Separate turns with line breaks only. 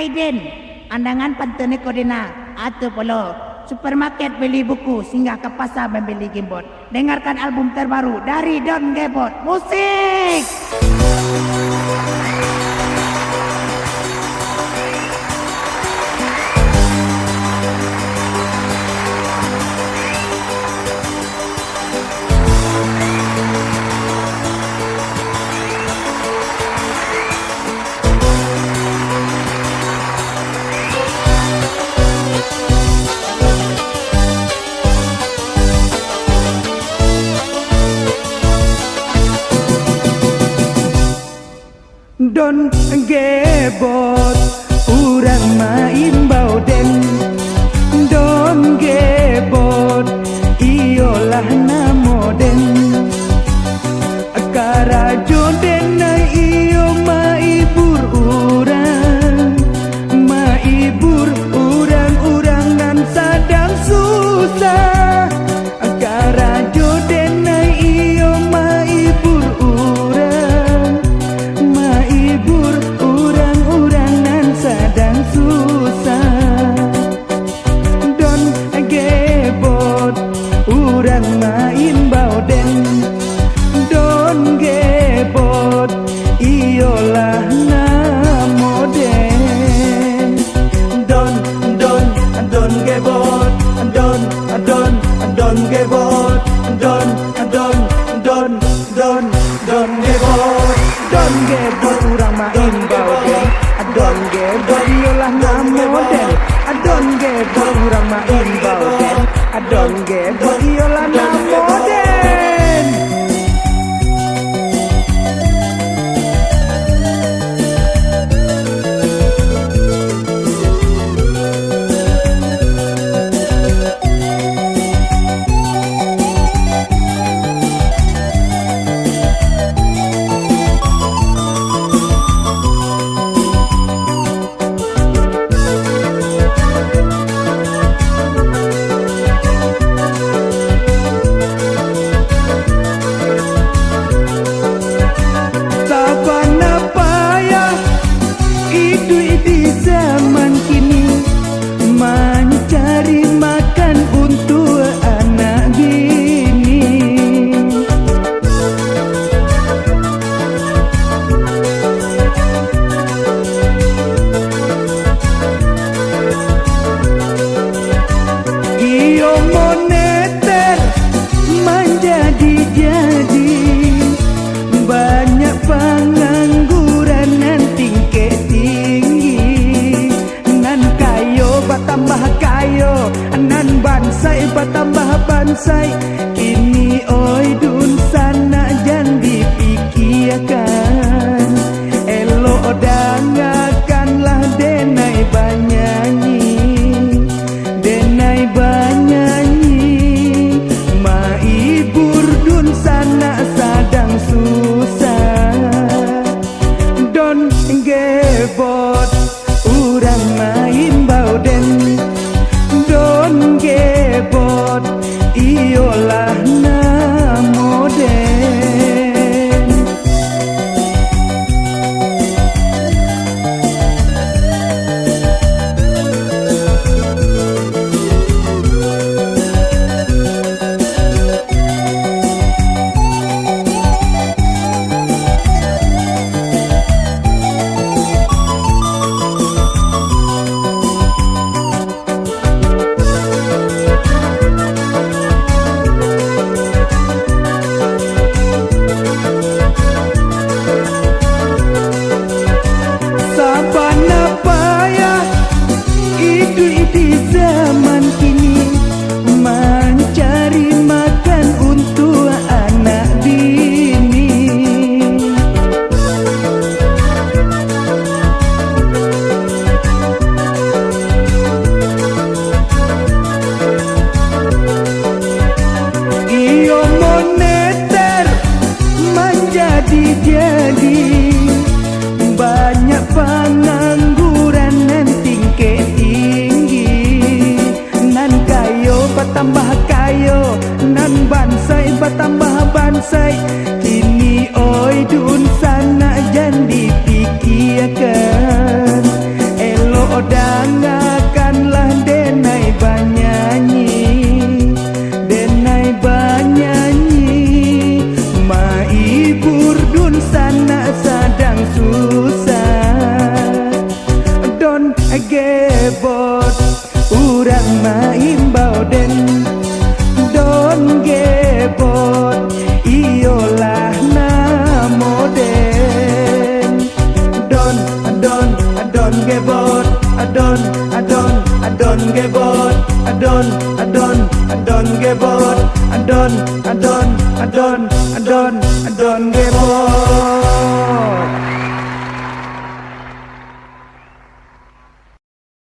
Aiden, andangan pantene kodena atau polo supermarket beli buku singgah ke pasar membeli gamebot. Dengarkan album terbaru dari Don Gamebot. Musik.
Don Gamebot urang main bauden. Don Gamebot iolah namoden. Karajo denai iyo maibur urang, maibur urang-urang nan sadang susah. Karajo denai iyo maibur urang, maibur urang-urang nan sadang susah. Don Gamebot urang main bauden. Don Gamebot iolah namoden. Don Gamebot, Don Gamebot, Don Gamebot. Don Gamebot urang main bauden. Don Gamebot iolah namoden. Don Gamebot urang main bauden. Don Gamebot iolah namoden. Zaman kini mencari makan untuk anak bini. Iyo moneter menjadi-jadi, banyak pengangguran nan tingkat tinggi. Nan kayo bertambah kayo, nan bansai bertambah bansai. Kini oi dun sana jangan dipikirkan. Elok dengarkanlah denai banyanyi, denai banyanyi. Maibur dun sana sadang susah. Don Gamebot urang main bauden. Don Gamebot iolah namoden. Zaman kini mencari makan untuk anak bini. Iyo moneter menjadi-jadi, banyak pengangguran nan tingkat tinggi. Nan kayo bertambah kayo, nan bansai bertambah bansai. Kini oi dun sana jangan dipikirkan. Elo anak sedang susah. Don gebot urang mah himbau den, don gebot iyolah namo den. Don gebot, adon gebot, adon gebot, adon gebot.